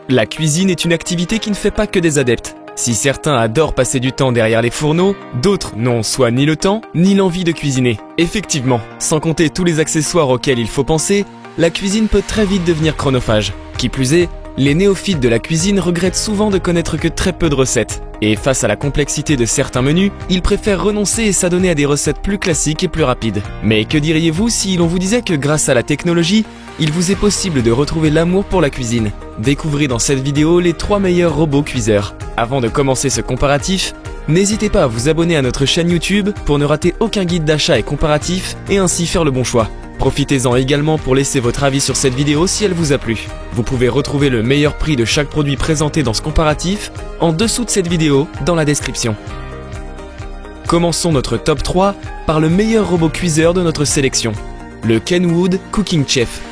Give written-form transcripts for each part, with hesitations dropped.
La cuisine est une activité qui ne fait pas que des adeptes. Si certains adorent passer du temps derrière les fourneaux, d'autres n'ont soit ni le temps, ni l'envie de cuisiner. Effectivement, sans compter tous les accessoires auxquels il faut penser, la cuisine peut très vite devenir chronophage. Qui plus est, les néophytes de la cuisine regrettent souvent de connaître que très peu de recettes. Et face à la complexité de certains menus, ils préfèrent renoncer et s'adonner à des recettes plus classiques et plus rapides. Mais que diriez-vous si l'on vous disait que grâce à la technologie, il vous est possible de retrouver l'amour pour la cuisine? Découvrez dans cette vidéo les 3 meilleurs robots cuiseurs. Avant de commencer ce comparatif, n'hésitez pas à vous abonner à notre chaîne YouTube pour ne rater aucun guide d'achat et comparatif et ainsi faire le bon choix. Profitez-en également pour laisser votre avis sur cette vidéo si elle vous a plu. Vous pouvez retrouver le meilleur prix de chaque produit présenté dans ce comparatif en dessous de cette vidéo dans la description. Commençons notre top 3 par le meilleur robot cuiseur de notre sélection, le Kenwood Cooking Chef.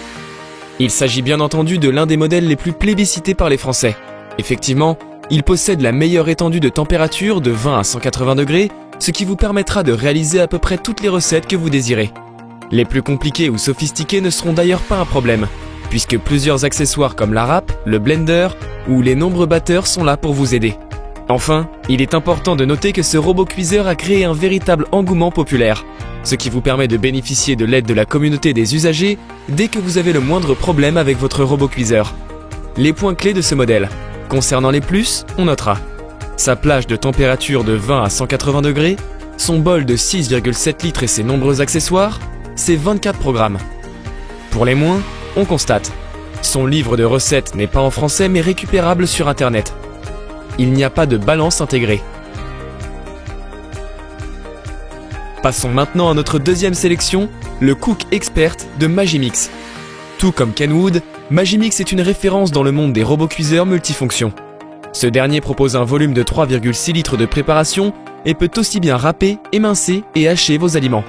Il s'agit bien entendu de l'un des modèles les plus plébiscités par les Français. Effectivement, il possède la meilleure étendue de température de 20 à 180 degrés, ce qui vous permettra de réaliser à peu près toutes les recettes que vous désirez. Les plus compliquées ou sophistiquées ne seront d'ailleurs pas un problème, puisque plusieurs accessoires comme la râpe, le blender ou les nombreux batteurs sont là pour vous aider. Enfin, il est important de noter que ce robot cuiseur a créé un véritable engouement populaire, ce qui vous permet de bénéficier de l'aide de la communauté des usagers dès que vous avez le moindre problème avec votre robot cuiseur. Les points clés de ce modèle. Concernant les plus, on notera sa plage de température de 20 à 180 degrés, son bol de 6,7 litres et ses nombreux accessoires, ses 24 programmes. Pour les moins, on constate son livre de recettes n'est pas en français mais récupérable sur internet. Il n'y a pas de balance intégrée. Passons maintenant à notre deuxième sélection, le Cook Expert de Magimix. Tout comme Kenwood, Magimix est une référence dans le monde des robots cuiseurs multifonctions. Ce dernier propose un volume de 3,6 litres de préparation et peut aussi bien râper, émincer et hacher vos aliments.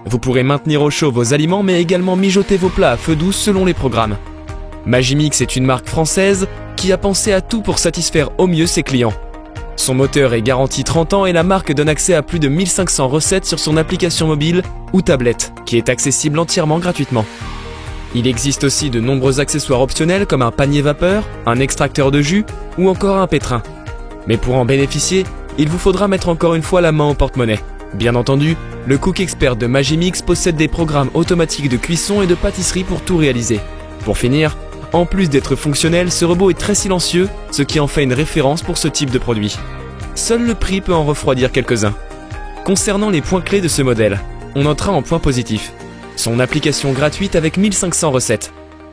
Vous pourrez maintenir au chaud vos aliments mais également mijoter vos plats à feu doux selon les programmes. Magimix est une marque française qui a pensé à tout pour satisfaire au mieux ses clients. Son moteur est garanti 30 ans et la marque donne accès à plus de 1500 recettes sur son application mobile ou tablette, qui est accessible entièrement gratuitement. Il existe aussi de nombreux accessoires optionnels comme un panier vapeur, un extracteur de jus ou encore un pétrin. Mais pour en bénéficier, il vous faudra mettre encore une fois la main au porte-monnaie. Bien entendu, le Cook Expert de Magimix possède des programmes automatiques de cuisson et de pâtisserie pour tout réaliser. Pour finir, en plus d'être fonctionnel, ce robot est très silencieux, ce qui en fait une référence pour ce type de produit. Seul le prix peut en refroidir quelques-uns. Concernant les points clés de ce modèle, on notera en point positif son application gratuite avec 1500 recettes,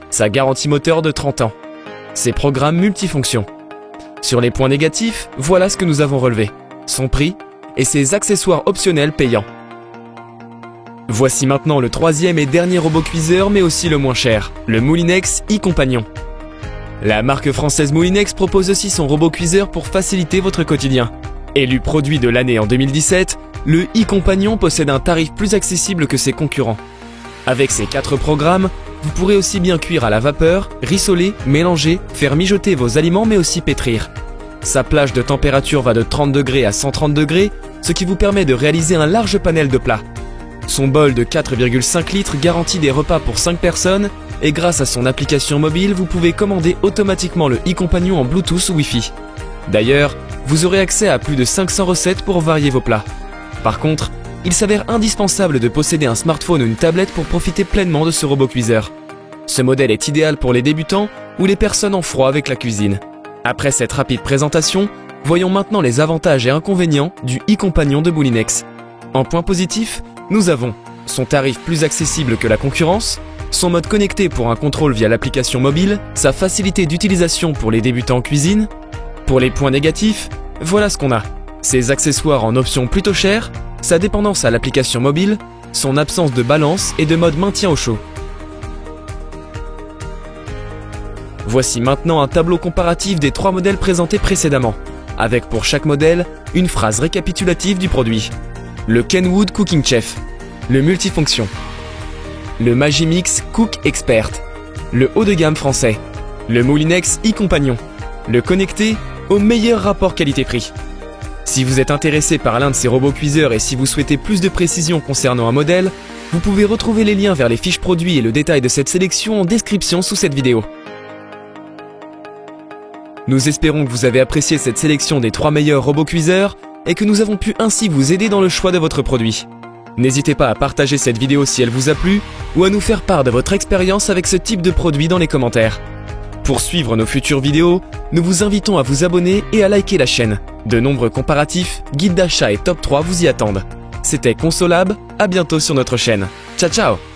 sa garantie moteur de 30 ans, ses programmes multifonctions. Sur les points négatifs, voilà ce que nous avons relevé, son prix et ses accessoires optionnels payants. Voici maintenant le troisième et dernier robot cuiseur mais aussi le moins cher, le Moulinex e-Compagnon. La marque française Moulinex propose aussi son robot cuiseur pour faciliter votre quotidien. Élu produit de l'année en 2017, le e-Compagnon possède un tarif plus accessible que ses concurrents. Avec ses 4 programmes, vous pourrez aussi bien cuire à la vapeur, rissoler, mélanger, faire mijoter vos aliments mais aussi pétrir. Sa plage de température va de 30 degrés à 130 degrés, ce qui vous permet de réaliser un large panel de plats. Son bol de 4,5 litres garantit des repas pour 5 personnes et grâce à son application mobile, vous pouvez commander automatiquement le e-Compagnon en Bluetooth ou Wi-Fi. D'ailleurs, vous aurez accès à plus de 500 recettes pour varier vos plats. Par contre, il s'avère indispensable de posséder un smartphone ou une tablette pour profiter pleinement de ce robot cuiseur. Ce modèle est idéal pour les débutants ou les personnes en froid avec la cuisine. Après cette rapide présentation, voyons maintenant les avantages et inconvénients du e-Compagnon de Moulinex. En point positif, nous avons son tarif plus accessible que la concurrence, son mode connecté pour un contrôle via l'application mobile, sa facilité d'utilisation pour les débutants en cuisine. Pour les points négatifs, voilà ce qu'on a. Ses accessoires en option plutôt chères, sa dépendance à l'application mobile, son absence de balance et de mode maintien au chaud. Voici maintenant un tableau comparatif des 3 modèles présentés précédemment, avec pour chaque modèle, une phrase récapitulative du produit. Le Kenwood Cooking Chef, le multifonction, le Magimix Cook Expert, le haut de gamme français, le Moulinex e-Compagnon, le connecté au meilleur rapport qualité-prix. Si vous êtes intéressé par l'un de ces robots cuiseurs et si vous souhaitez plus de précisions concernant un modèle, vous pouvez retrouver les liens vers les fiches produits et le détail de cette sélection en description sous cette vidéo. Nous espérons que vous avez apprécié cette sélection des 3 meilleurs robots cuiseurs et que nous avons pu ainsi vous aider dans le choix de votre produit. N'hésitez pas à partager cette vidéo si elle vous a plu ou à nous faire part de votre expérience avec ce type de produit dans les commentaires. Pour suivre nos futures vidéos, nous vous invitons à vous abonner et à liker la chaîne. De nombreux comparatifs, guides d'achat et top 3 vous y attendent. C'était Consolab, à bientôt sur notre chaîne. Ciao ciao!